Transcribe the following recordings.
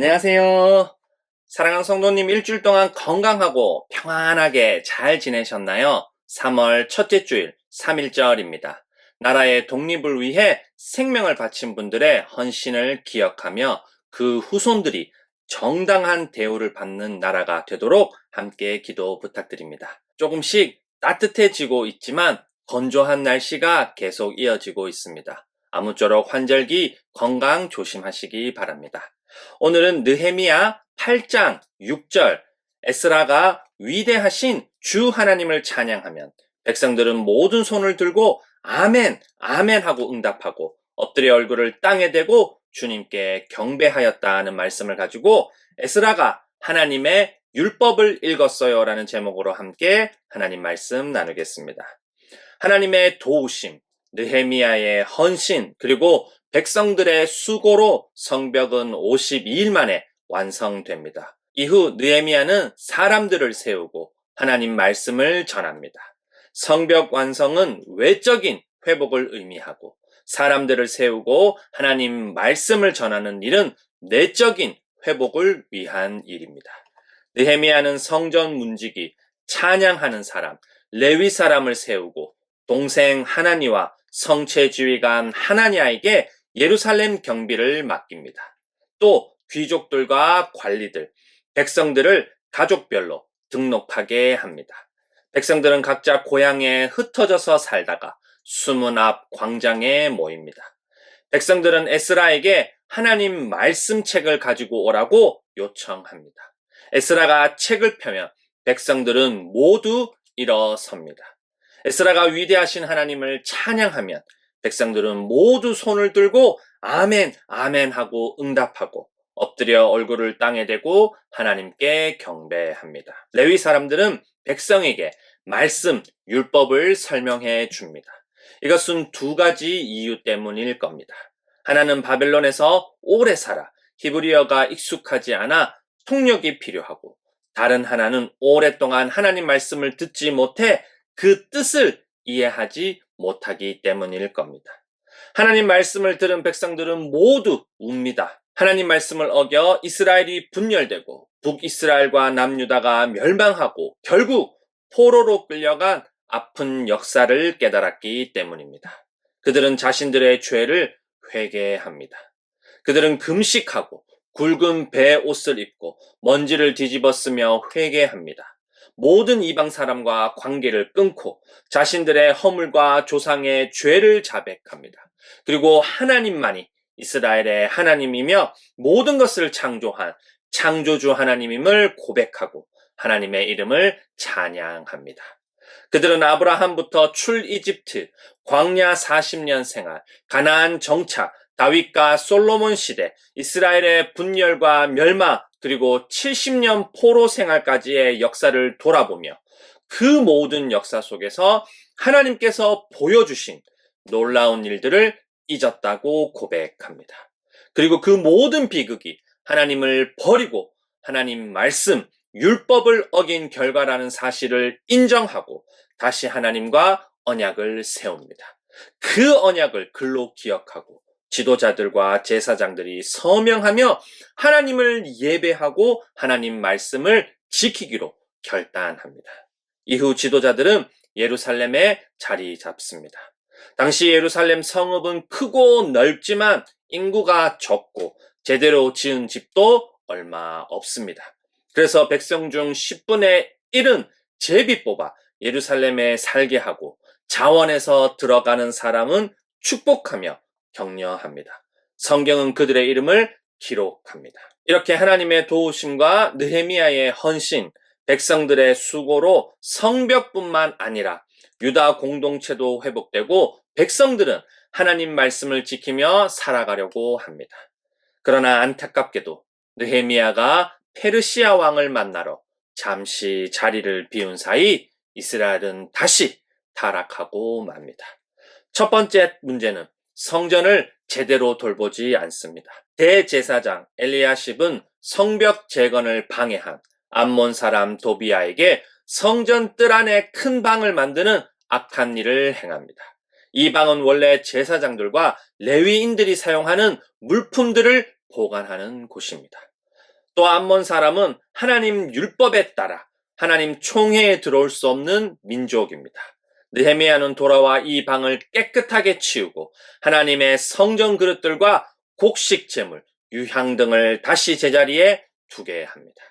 안녕하세요. 사랑하는 성도님, 일주일 동안 건강하고 평안하게 잘 지내셨나요? 3월 첫째 주일 3.1절입니다. 나라의 독립을 위해 생명을 바친 분들의 헌신을 기억하며 그 후손들이 정당한 대우를 받는 나라가 되도록 함께 기도 부탁드립니다. 조금씩 따뜻해지고 있지만 건조한 날씨가 계속 이어지고 있습니다. 아무쪼록 환절기 건강 조심하시기 바랍니다. 오늘은 느헤미야 8장 6절 에스라가 위대하신 주 하나님을 찬양하면 백성들은 모든 손을 들고 아멘 아멘 하고 응답하고 엎드려 얼굴을 땅에 대고 주님께 경배하였다는 말씀을 가지고 에스라가 하나님의 율법을 읽었어요 라는 제목으로 함께 하나님 말씀 나누겠습니다. 하나님의 도우심, 느헤미야의 헌신, 그리고 백성들의 수고로 성벽은 52일 만에 완성됩니다. 이후 느헤미야는 사람들을 세우고 하나님 말씀을 전합니다. 성벽 완성은 외적인 회복을 의미하고 사람들을 세우고 하나님 말씀을 전하는 일은 내적인 회복을 위한 일입니다. 느헤미야는 성전 문지기, 찬양하는 사람, 레위 사람을 세우고 동생 하나니와 성체지휘관 하나냐에게 예루살렘 경비를 맡깁니다. 또 귀족들과 관리들, 백성들을 가족별로 등록하게 합니다. 백성들은 각자 고향에 흩어져서 살다가 수문 앞 광장에 모입니다. 백성들은 에스라에게 하나님 말씀책을 가지고 오라고 요청합니다. 에스라가 책을 펴면 백성들은 모두 일어섭니다. 에스라가 위대하신 하나님을 찬양하면 백성들은 모두 손을 들고 아멘 아멘 하고 응답하고 엎드려 얼굴을 땅에 대고 하나님께 경배합니다. 레위 사람들은 백성에게 말씀, 율법을 설명해 줍니다. 이것은 두 가지 이유 때문일 겁니다. 하나는 바벨론에서 오래 살아 히브리어가 익숙하지 않아 통역이 필요하고, 다른 하나는 오랫동안 하나님 말씀을 듣지 못해 그 뜻을 이해하지 못하기 때문일 겁니다. 하나님 말씀을 들은 백성들은 모두 웁니다. 하나님 말씀을 어겨 이스라엘이 분열되고 북이스라엘과 남유다가 멸망하고 결국 포로로 끌려간 아픈 역사를 깨달았기 때문입니다. 그들은 자신들의 죄를 회개합니다. 그들은 금식하고 굵은 배 옷을 입고 먼지를 뒤집어 쓰며 회개합니다. 모든 이방 사람과 관계를 끊고 자신들의 허물과 조상의 죄를 자백합니다. 그리고 하나님만이 이스라엘의 하나님이며 모든 것을 창조한 창조주 하나님임을 고백하고 하나님의 이름을 찬양합니다. 그들은 아브라함부터 출이집트, 광야 40년 생활, 가나안 정착, 다윗과 솔로몬 시대, 이스라엘의 분열과 멸망, 그리고 70년 포로 생활까지의 역사를 돌아보며 그 모든 역사 속에서 하나님께서 보여주신 놀라운 일들을 잊었다고 고백합니다. 그리고 그 모든 비극이 하나님을 버리고 하나님 말씀, 율법을 어긴 결과라는 사실을 인정하고 다시 하나님과 언약을 세웁니다. 그 언약을 글로 기억하고 지도자들과 제사장들이 서명하며 하나님을 예배하고 하나님 말씀을 지키기로 결단합니다. 이후 지도자들은 예루살렘에 자리 잡습니다. 당시 예루살렘 성읍은 크고 넓지만 인구가 적고 제대로 지은 집도 얼마 없습니다. 그래서 백성 중 10분의 1은 제비 뽑아 예루살렘에 살게 하고 자원에서 들어가는 사람은 축복하며 격려합니다. 성경은 그들의 이름을 기록합니다. 이렇게 하나님의 도우심과 느헤미야의 헌신, 백성들의 수고로 성벽뿐만 아니라 유다 공동체도 회복되고 백성들은 하나님 말씀을 지키며 살아가려고 합니다. 그러나 안타깝게도 느헤미야가 페르시아 왕을 만나러 잠시 자리를 비운 사이 이스라엘은 다시 타락하고 맙니다. 첫 번째 문제는 성전을 제대로 돌보지 않습니다. 대제사장 엘리야십은 성벽 재건을 방해한 암몬 사람 도비아에게 성전 뜰 안에 큰 방을 만드는 악한 일을 행합니다. 이 방은 원래 제사장들과 레위인들이 사용하는 물품들을 보관하는 곳입니다. 또 암몬 사람은 하나님 율법에 따라 하나님 총회에 들어올 수 없는 민족입니다. 느헤미야는 돌아와 이 방을 깨끗하게 치우고 하나님의 성전 그릇들과 곡식 제물, 유향 등을 다시 제자리에 두게 합니다.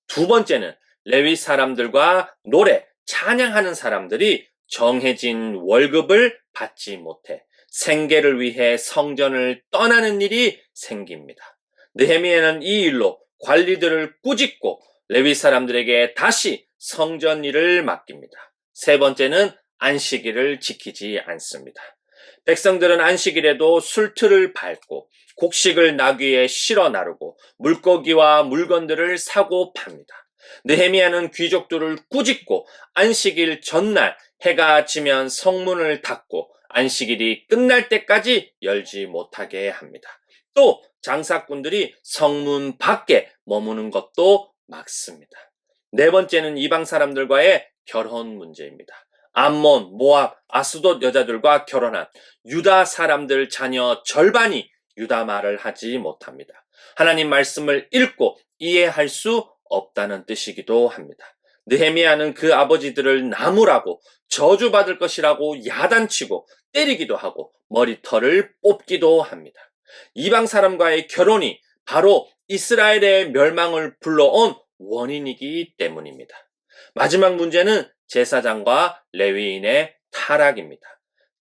두 번째는 레위 사람들과 노래, 찬양하는 사람들이 정해진 월급을 받지 못해 생계를 위해 성전을 떠나는 일이 생깁니다. 느헤미야는 이 일로 관리들을 꾸짖고 레위 사람들에게 다시 성전 일을 맡깁니다. 세 번째는 안식일을 지키지 않습니다. 백성들은 안식일에도 술틀을 밟고 곡식을 나귀에 실어 나르고 물고기와 물건들을 사고 팝니다. 느헤미야는 귀족들을 꾸짖고 안식일 전날 해가 지면 성문을 닫고 안식일이 끝날 때까지 열지 못하게 합니다. 또 장사꾼들이 성문 밖에 머무는 것도 막습니다. 네 번째는 이방 사람들과의 결혼 문제입니다. 암몬, 모압, 아스돗 여자들과 결혼한 유다 사람들 자녀 절반이 유다 말을 하지 못합니다. 하나님 말씀을 읽고 이해할 수 없다는 뜻이기도 합니다. 느헤미야는 그 아버지들을 나무라고 저주받을 것이라고 야단치고 때리기도 하고 머리털을 뽑기도 합니다. 이방 사람과의 결혼이 바로 이스라엘의 멸망을 불러온 원인이기 때문입니다. 마지막 문제는 제사장과 레위인의 타락입니다.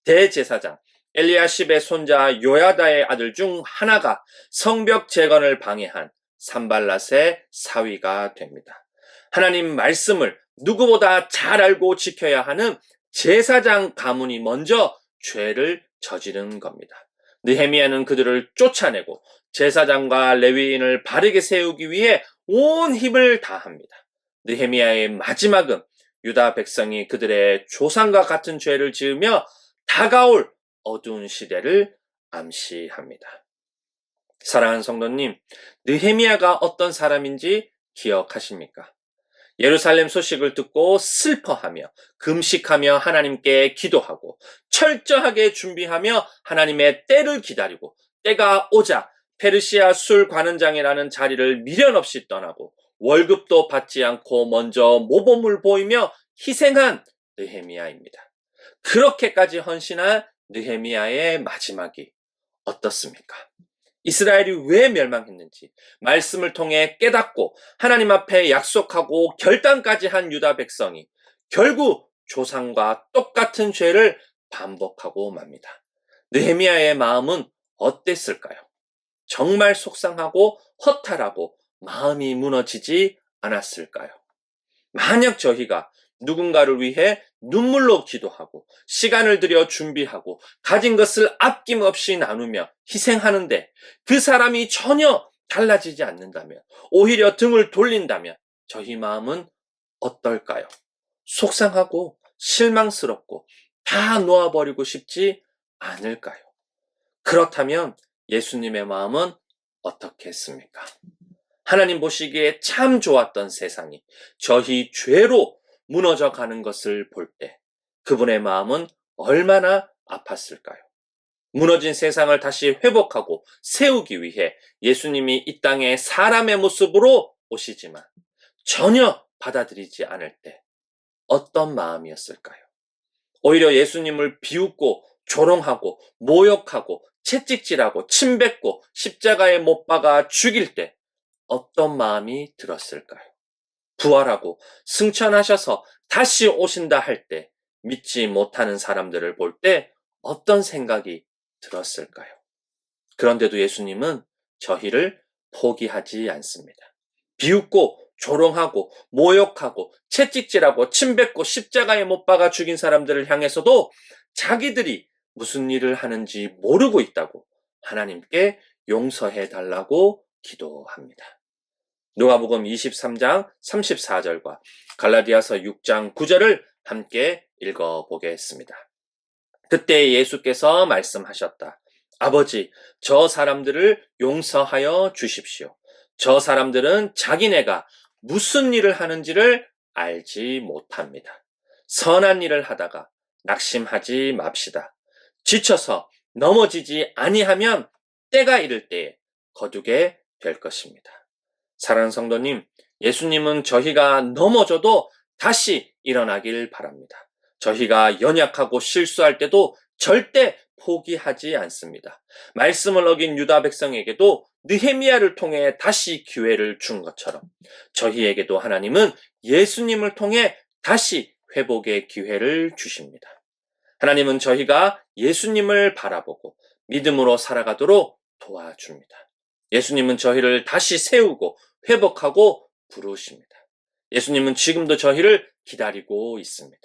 대제사장 엘리야십의 손자 요야다의 아들 중 하나가 성벽 재건을 방해한 산발랏의 사위가 됩니다. 하나님 말씀을 누구보다 잘 알고 지켜야 하는 제사장 가문이 먼저 죄를 저지른 겁니다. 느헤미야는 그들을 쫓아내고 제사장과 레위인을 바르게 세우기 위해 온 힘을 다합니다. 느헤미야의 마지막은 유다 백성이 그들의 조상과 같은 죄를 지으며 다가올 어두운 시대를 암시합니다. 사랑하는 성도님, 느헤미야가 어떤 사람인지 기억하십니까? 예루살렘 소식을 듣고 슬퍼하며 금식하며 하나님께 기도하고 철저하게 준비하며 하나님의 때를 기다리고 때가 오자 페르시아 술 관원장이라는 자리를 미련 없이 떠나고 월급도 받지 않고 먼저 모범을 보이며 희생한 느헤미야입니다. 그렇게까지 헌신한 느헤미야의 마지막이 어떻습니까? 이스라엘이 왜 멸망했는지 말씀을 통해 깨닫고 하나님 앞에 약속하고 결단까지 한 유다 백성이 결국 조상과 똑같은 죄를 반복하고 맙니다. 느헤미야의 마음은 어땠을까요? 정말 속상하고 허탈하고 마음이 무너지지 않았을까요? 만약 저희가 누군가를 위해 눈물로 기도하고 시간을 들여 준비하고 가진 것을 아낌없이 나누며 희생하는데 그 사람이 전혀 달라지지 않는다면, 오히려 등을 돌린다면 저희 마음은 어떨까요? 속상하고 실망스럽고 다 놓아버리고 싶지 않을까요? 그렇다면 예수님의 마음은 어떻겠습니까? 하나님 보시기에 참 좋았던 세상이 저희 죄로 무너져 가는 것을 볼 때 그분의 마음은 얼마나 아팠을까요? 무너진 세상을 다시 회복하고 세우기 위해 예수님이 이 땅에 사람의 모습으로 오시지만 전혀 받아들이지 않을 때 어떤 마음이었을까요? 오히려 예수님을 비웃고 조롱하고 모욕하고 채찍질하고 침뱉고 십자가에 못 박아 죽일 때 어떤 마음이 들었을까요? 부활하고 승천하셔서 다시 오신다 할 때 믿지 못하는 사람들을 볼 때 어떤 생각이 들었을까요? 그런데도 예수님은 저희를 포기하지 않습니다. 비웃고 조롱하고 모욕하고 채찍질하고 침뱉고 십자가에 못 박아 죽인 사람들을 향해서도 자기들이 무슨 일을 하는지 모르고 있다고 하나님께 용서해 달라고 기도합니다. 누가복음 23장 34절과 갈라디아서 6장 9절을 함께 읽어보겠습니다. 그때 예수께서 말씀하셨다. 아버지, 저 사람들을 용서하여 주십시오. 저 사람들은 자기네가 무슨 일을 하는지를 알지 못합니다. 선한 일을 하다가 낙심하지 맙시다. 지쳐서 넘어지지 아니하면 때가 이를 때에 거두게 될 것입니다. 사랑하는 성도님, 예수님은 저희가 넘어져도 다시 일어나길 바랍니다. 저희가 연약하고 실수할 때도 절대 포기하지 않습니다. 말씀을 어긴 유다 백성에게도 느헤미야를 통해 다시 기회를 준 것처럼 저희에게도 하나님은 예수님을 통해 다시 회복의 기회를 주십니다. 하나님은 저희가 예수님을 바라보고 믿음으로 살아가도록 도와줍니다. 예수님은 저희를 다시 세우고 회복하고 부르십니다. 예수님은 지금도 저희를 기다리고 있습니다.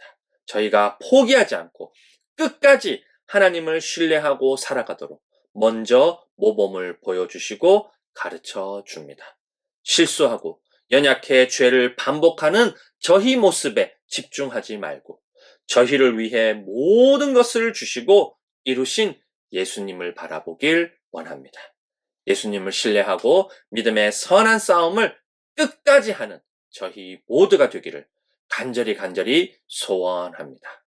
저희가 포기하지 않고 끝까지 하나님을 신뢰하고 살아가도록 먼저 모범을 보여주시고 가르쳐 줍니다. 실수하고 연약해 죄를 반복하는 저희 모습에 집중하지 말고 저희를 위해 모든 것을 주시고 이루신 예수님을 바라보길 원합니다. 예수님을 신뢰하고 믿음의 선한 싸움을 끝까지 하는 저희 모두가 되기를 간절히 소원합니다.